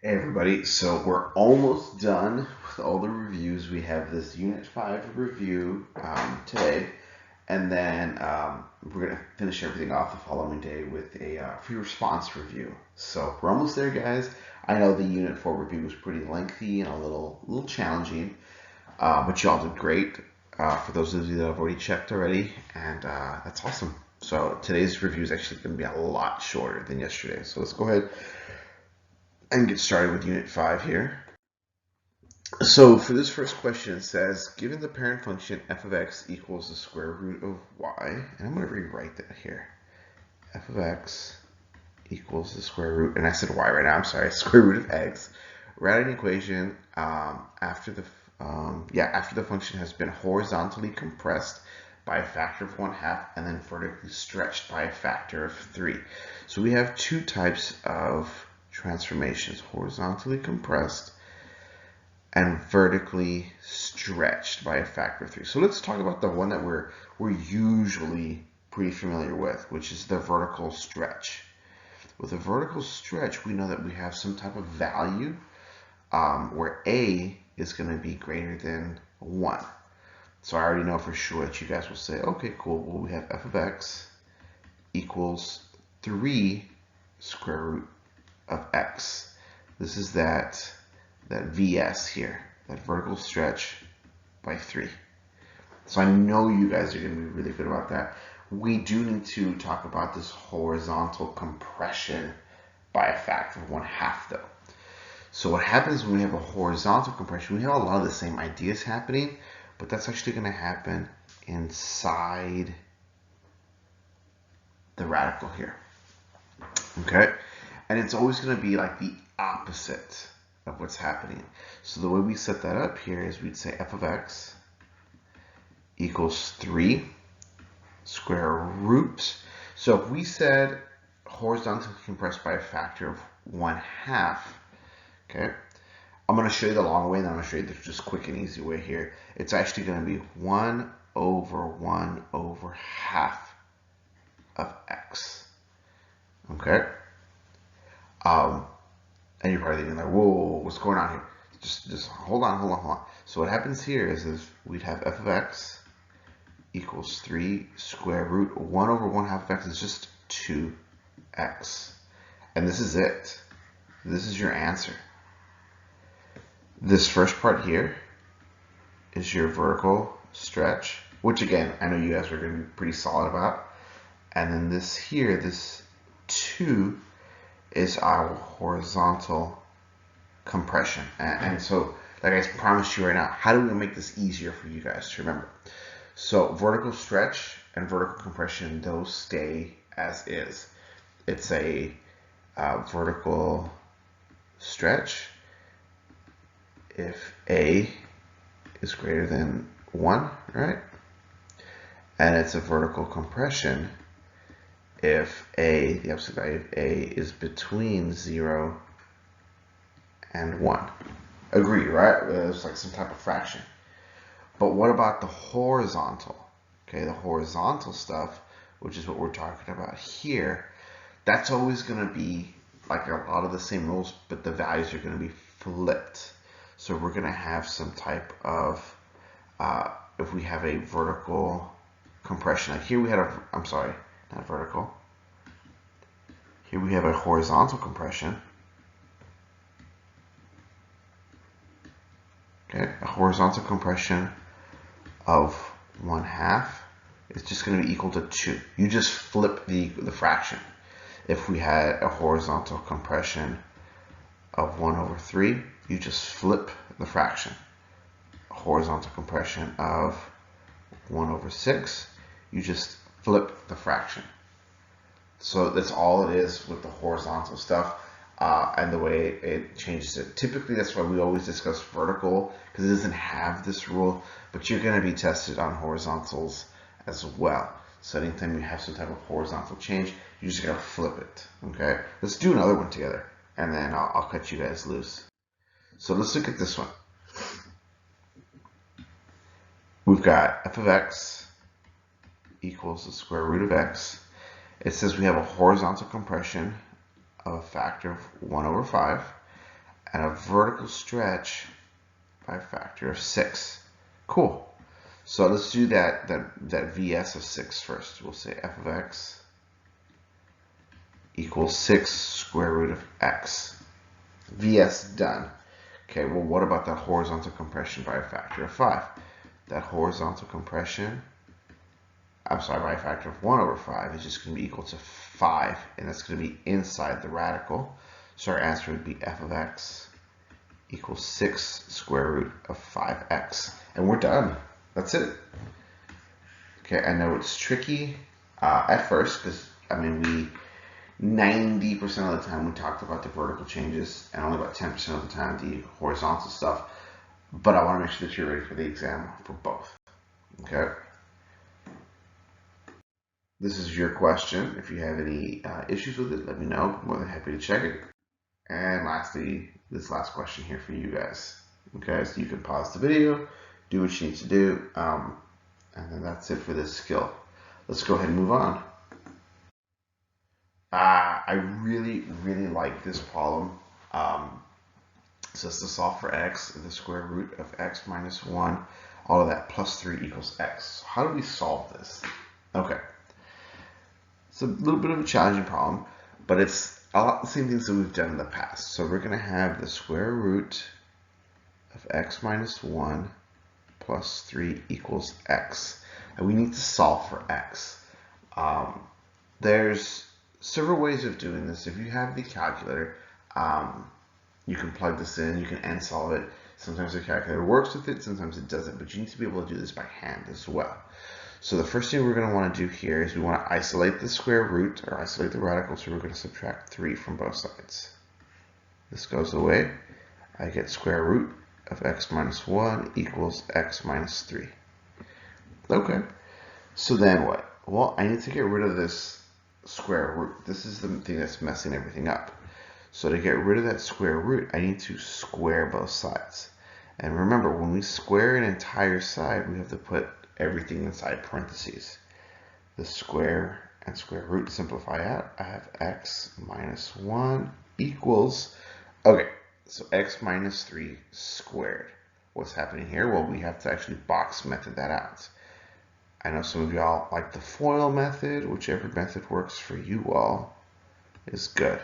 Hey everybody, so we're almost done with all the reviews. We have this Unit 5 review today, and then we're going to finish everything off the following day with a free response review. So we're almost there, guys. I know the Unit 4 review was pretty lengthy and a little challenging, but y'all did great. For those of you that have already checked already, and that's awesome. So today's review is actually going to be a lot shorter than yesterday. So let's go ahead and get started with Unit 5 here. So for this first question, it says, given the parent function f of x equals the square root of y, and I'm going to rewrite that here. F of x equals the square root, and I said y right now, I'm sorry, square root of x. Write an equation after the function has been horizontally compressed by a factor of 1/2 and then vertically stretched by a factor of 3. So we have two types of transformations, horizontally compressed and vertically stretched by a factor of 3. So let's talk about the one that we're usually pretty familiar with, which is the vertical stretch. With a vertical stretch, we know that we have some type of value where a is going to be greater than 1. So I already know for sure that you guys will say, okay, cool, well, we have f of x equals 3 square root of x. This is that VS here, that vertical stretch by 3. So I know you guys are going to be really good about that. We do need to talk about this horizontal compression by a factor of 1/2 though. So what happens when we have a horizontal compression, we have a lot of the same ideas happening, but that's actually going to happen inside the radical here. Okay? And it's always going to be like the opposite of what's happening. So the way we set that up here is we'd say f of x equals 3 square root. So if we said horizontally compressed by a factor of 1/2, okay, I'm going to show you the long way and then I'm going to show you the just quick and easy way here. It's actually going to be 1 over 1 over half of x. Okay? And you're probably thinking like, whoa, what's going on here? Just hold on. So what happens here is we'd have f of x equals 3 square root 1 over 1/2 of x is just 2x. And this is it. This is your answer. This first part here is your vertical stretch, which again, I know you guys are going to be pretty solid about. And then this here, this 2 is our horizontal compression. And so, like I promised you right now, how do we make this easier for you guys to remember? So vertical stretch and vertical compression, those stay as is. It's a vertical stretch if A is greater than 1, right? And it's a vertical compression if A, the absolute value of A, is between 0 and 1. Agree, right? It's like some type of fraction. But what about the horizontal? Okay, the horizontal stuff, which is what we're talking about here, that's always going to be like a lot of the same rules, but the values are going to be flipped. So we're going to have some type of, if we have a vertical compression, like here we had a, I'm sorry, not vertical. Here we have a horizontal compression. Okay, a horizontal compression of 1/2 is just going to be equal to 2. You just flip the fraction. If we had a horizontal compression of 1 over 3, you just flip the fraction. A horizontal compression of 1 over 6, you just flip the fraction. So that's all it is with the horizontal stuff and the way it changes it. Typically, that's why we always discuss vertical, because it doesn't have this rule, but you're going to be tested on horizontals as well. So anytime you have some type of horizontal change, you just got to flip it, okay? Let's do another one together, and then I'll cut you guys loose. So let's look at this one. We've got f of x equals the square root of x. It says we have a horizontal compression of a factor of 1 over 5, and a vertical stretch by a factor of 6. Cool. So let's do that VS of 6 first. We'll say f of x equals 6 square root of x. VS done. Okay, well, what about that horizontal compression by a factor of 5? That horizontal compression, I'm sorry, by a factor of 1 over 5 is just going to be equal to 5, and that's going to be inside the radical. So our answer would be f of x equals 6 square root of 5x. And we're done. That's it. Okay, I know it's tricky at first because, I mean, 90% of the time we talked about the vertical changes and only about 10% of the time the horizontal stuff. But I want to make sure that you're ready for the exam for both. Okay? This is your question. If you have any issues with it, let me know. I'm more than happy to check it. And lastly, this last question here for you guys. Okay, so you can pause the video, do what you need to do, and then that's it for this skill. Let's go ahead and move on. I really, really like this problem. So it's to solve for x, the square root of x minus 1, all of that plus 3 equals x. So how do we solve this? Okay. It's a little bit of a challenging problem, but it's a lot the same things that we've done in the past. So we're going to have the square root of x minus 1 plus 3 equals x. And we need to solve for x. There's several ways of doing this. If you have the calculator, you can plug this in, you can end solve it. Sometimes the calculator works with it, sometimes it doesn't, but you need to be able to do this by hand as well. So the first thing we're going to want to do here is we want to isolate the square root, or isolate the radical, so we're going to subtract 3 from both sides. This goes away. I get square root of x minus 1 equals x minus 3. Okay, so then what? Well, I need to get rid of this square root. This is the thing that's messing everything up. So to get rid of that square root, I need to square both sides. And remember, when we square an entire side, we have to put everything inside parentheses. The square and square root simplify out. I have x minus 1 equals, okay, so x minus 3 squared. What's happening here? Well, we have to actually box method that out. I know some of y'all like the FOIL method. Whichever method works for you all is good.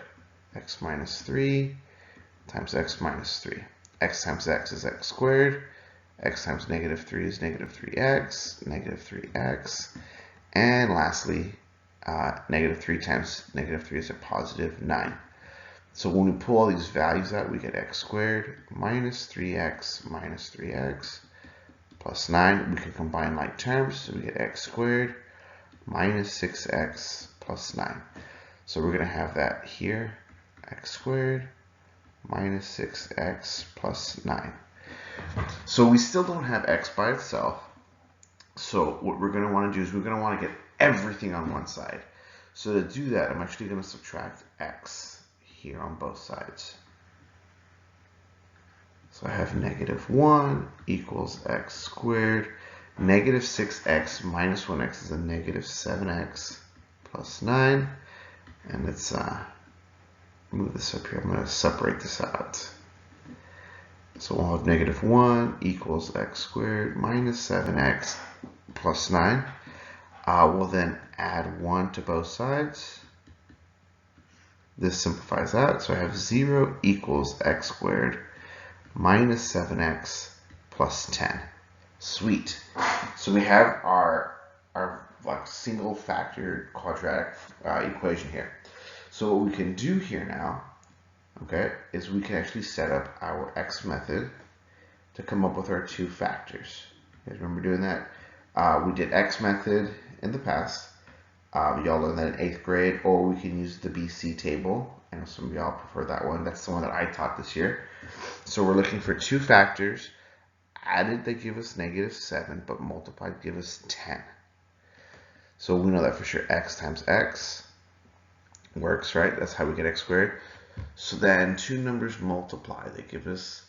X minus 3 times x minus 3. X times x is x squared. X times negative 3 is negative 3x. Negative 3x. And lastly, negative 3 times negative 3 is a positive 9. So when we pull all these values out, we get x squared minus 3x minus 3x plus 9. We can combine like terms, so we get x squared minus 6x plus 9. So we're going to have that here, x squared minus 6x plus 9. So we still don't have x by itself. So what we're going to want to do is we're going to want to get everything on one side. So to do that, I'm actually going to subtract x here on both sides. So I have negative 1 equals x squared. Negative 6x minus 1x is a negative 7x plus 9. And let's move this up here. I'm going to separate this out. So we'll have negative 1 equals x squared minus 7x plus 9. We'll then add 1 to both sides. This simplifies out. So I have 0 equals x squared minus 7x plus 10. Sweet. So we have our like single factor quadratic equation here. So what we can do here now, okay, is we can actually set up our x method to come up with our two factors. You guys remember doing that? We did x method in the past. Y'all learned that in 8th grade, or we can use the BC table. I know some of y'all prefer that one. That's the one that I taught this year. So we're looking for two factors. Added, they give us negative 7, but multiplied give us 10. So we know that for sure. X times x works, right? That's how we get x squared. So then two numbers multiply. They give us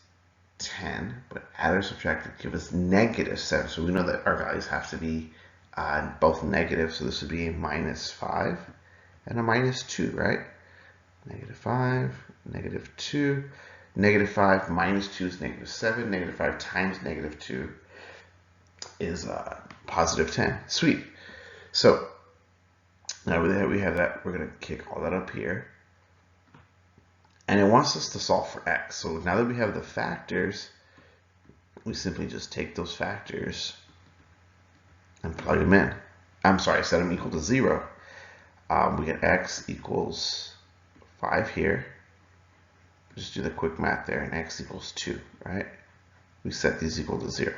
10, but add or subtract, they give us negative 7. So we know that our values have to be both negative. So this would be a minus 5 and a minus 2, right? Negative 5, negative 2. Negative 5 minus 2 is negative 7. Negative 5 times negative 2 is positive 10. Sweet. So now that we have that, we're going to kick all that up here. And it wants us to solve for x. So now that we have the factors, we simply just take those factors and plug them in. I'm sorry, set them equal to 0. We get x equals 5 here. Just do the quick math there, and x equals 2, right? We set these equal to 0.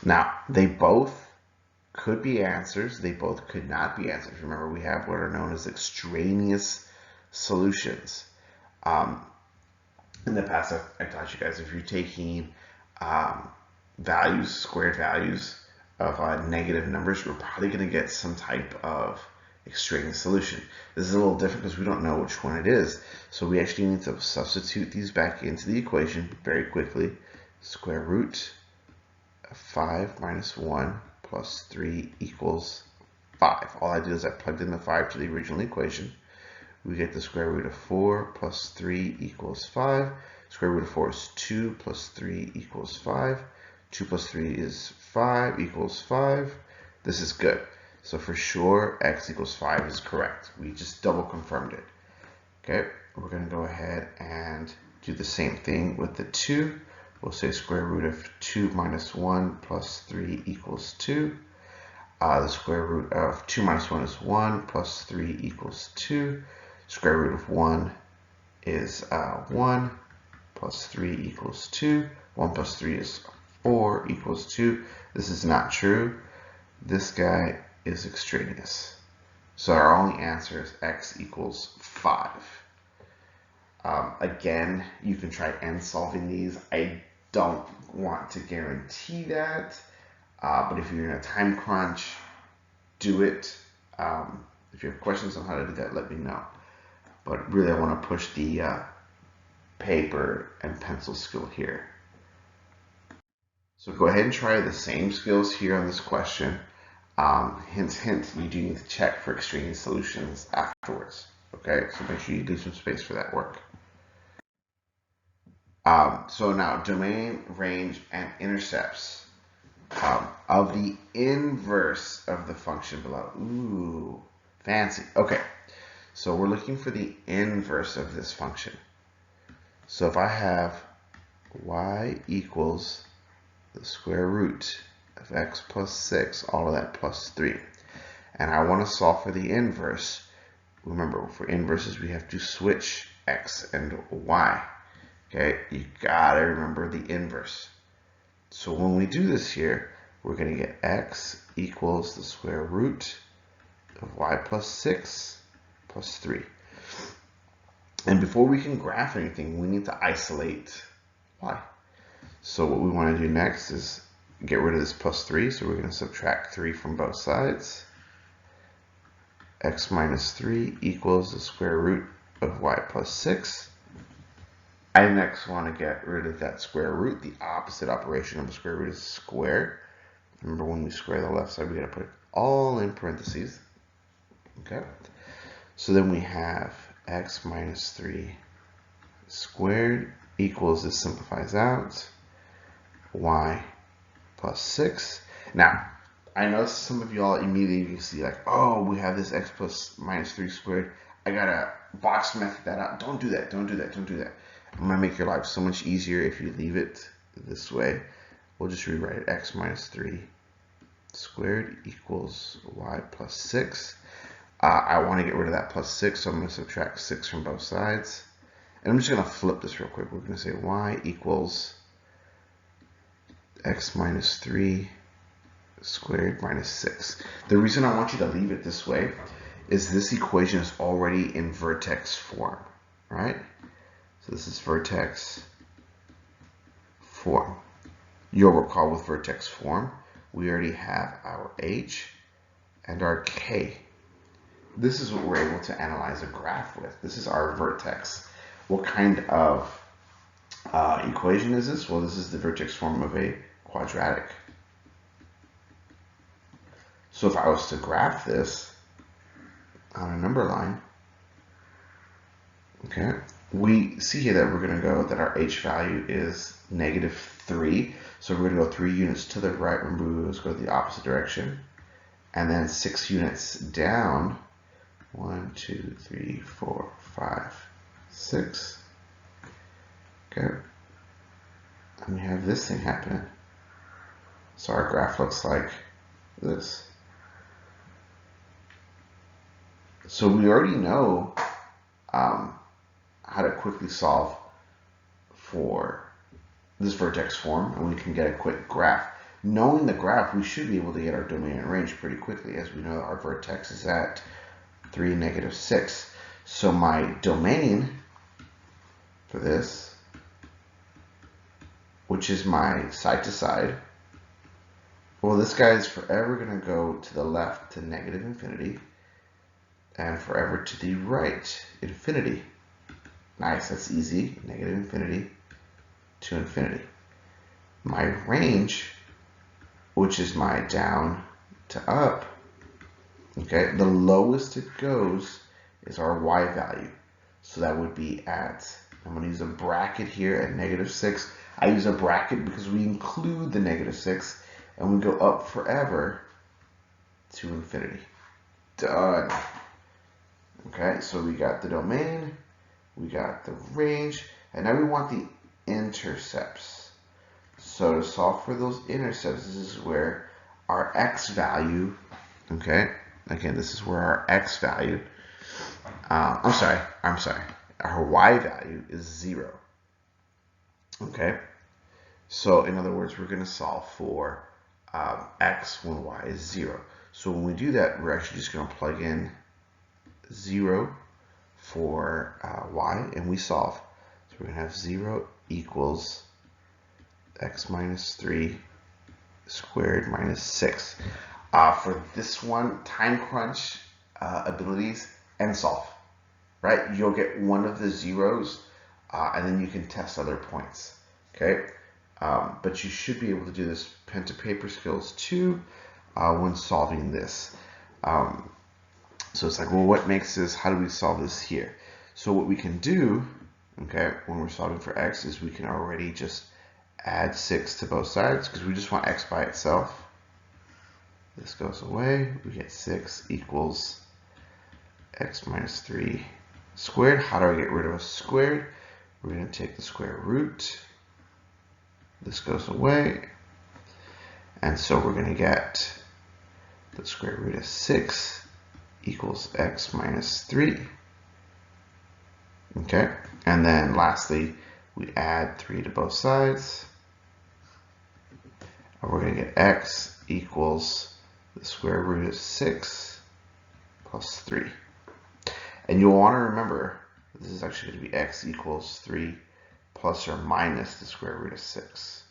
Now, they both could be answers. They both could not be answers. Remember, we have what are known as extraneous solutions. In the past, I taught you guys, if you're taking values, squared values of negative numbers, we're probably going to get some type of extraneous solution. This is a little different because we don't know which one it is. So we actually need to substitute these back into the equation very quickly. Square root of 5 minus 1 plus 3 equals 5. All I did is I plugged in the 5 to the original equation. We get the square root of 4 plus 3 equals 5. Square root of 4 is 2 plus 3 equals 5. 2 plus 3 is 5 equals 5. This is good. So for sure, x equals 5 is correct. We just double confirmed it. Okay, we're going to go ahead and do the same thing with the 2. We'll say square root of 2 minus 1 plus 3 equals 2. The square root of 2 minus 1 is 1 plus 3 equals 2. Square root of 1 is 1 plus 3 equals 2. 1 plus 3 is 4 equals 2. This is not true. This guy is extraneous. So our only answer is x equals 5. Again, you can try end solving these. I don't want to guarantee that, but if you're in a time crunch, do it. If you have questions on how to do that, let me know. But really, I want to push the paper and pencil skill here. So go ahead and try the same skills here on this question. Hint, hint, you do need to check for extraneous solutions afterwards. Okay, so make sure you leave some space for that work. So now, domain, range, and intercepts of the inverse of the function below. Ooh, fancy. Okay, so we're looking for the inverse of this function. So if I have y equals the square root of x plus 6, all of that plus 3, and I want to solve for the inverse, remember, for inverses, we have to switch x and y. Okay, you gotta remember the inverse. So when we do this here, we're going to get x equals the square root of y plus 6 plus 3. And before we can graph anything, we need to isolate y. So what we want to do next is get rid of this plus 3. So we're going to subtract 3 from both sides. X minus 3 equals the square root of y plus 6. I next want to get rid of that square root. The opposite operation of a square root is square. Remember, when we square the left side, we got to put it all in parentheses. Okay. So then we have x minus 3 squared equals, this simplifies out, y plus 6. Now, I know some of y'all immediately see like, oh, we have this x plus minus 3 squared. I got to box method that out. Don't do that. Don't do that. Don't do that. I'm going to make your life so much easier if you leave it this way. We'll just rewrite it. X minus 3 squared equals y plus 6. I want to get rid of that plus 6, so I'm going to subtract 6 from both sides. And I'm just going to flip this real quick. We're going to say y equals x minus 3 squared minus 6. The reason I want you to leave it this way is this equation is already in vertex form, right? So this is vertex form. You'll recall with vertex form, we already have our h and our k. This is what we're able to analyze a graph with. This is our vertex. What kind of equation is this? Well, this is the vertex form of a quadratic. So if I was to graph this on a number line, okay, we see here that we're going to go that our h value is -3. So we're going to go 3 units to the right. Remember, let's go the opposite direction. And then 6 units down. 1, 2, 3, 4, 5, 6. Okay. And we have this thing happening. So our graph looks like this. So we already know how to quickly solve for this vertex form, and we can get a quick graph. Knowing the graph, we should be able to get our domain and range pretty quickly, as we know our vertex is at 3, -6. So my domain for this, which is my side to side, well, this guy is forever going to go to the left to -infinity and forever to the right, infinity. Nice, that's easy. -infinity to infinity. My range, which is my down to up, okay, the lowest it goes is our y value. So that would be at, I'm going to use a bracket here at -6. I use a bracket because we include the -6, and we go up forever to infinity. Done. Okay, so we got the domain, we got the range, and now we want the intercepts. So to solve for those intercepts, this is where our x value, okay, again, this is where our x value, I'm sorry, our y value is 0. Okay, so in other words, we're going to solve for x when y is 0. So when we do that, we're actually just going to plug in 0 for y, and we solve. So we're going to have 0 equals x minus 3 squared minus 6. For this one, time crunch abilities and solve, right? You'll get one of the zeros, and then you can test other points, okay? But you should be able to do this pen to paper skills too when solving this. So it's like, well, what makes this, how do we solve this here? So what we can do, okay, when we're solving for x is we can already just add 6 to both sides because we just want x by itself. This goes away. We get 6 equals x minus 3 squared. How do I get rid of a squared? We're going to take the square root. This goes away. And so we're going to get the square root of 6 equals x minus 3. Okay, and then lastly, we add 3 to both sides. And we're going to get x equals the square root of 6 plus 3. And you'll want to remember, this is actually going to be x equals 3 plus or minus the square root of 6.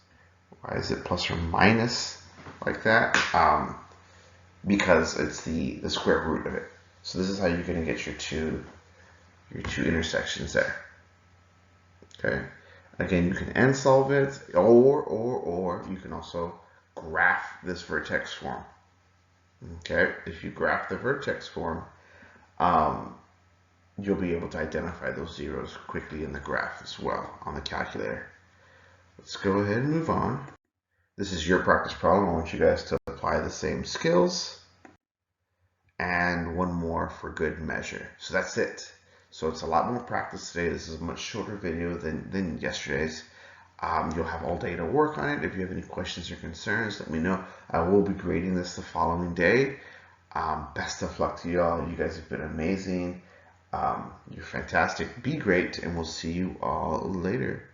Why is it plus or minus like that? Because it's the square root of it. So this is how you're going to get your two intersections there. Okay. Again, you can end solve it, or you can also graph this vertex form. Okay. If you graph the vertex form, you'll be able to identify those zeros quickly in the graph as well on the calculator. Let's go ahead and move on. This is your practice problem. I want you guys to apply the same skills and one more for good measure. So that's it. So it's a lot more practice today. This is a much shorter video than yesterday's. You'll have all day to work on it. If you have any questions or concerns, let me know. I will be grading this the following day. Best of luck to you all. You guys have been amazing. You're fantastic. Be great, and we'll see you all later.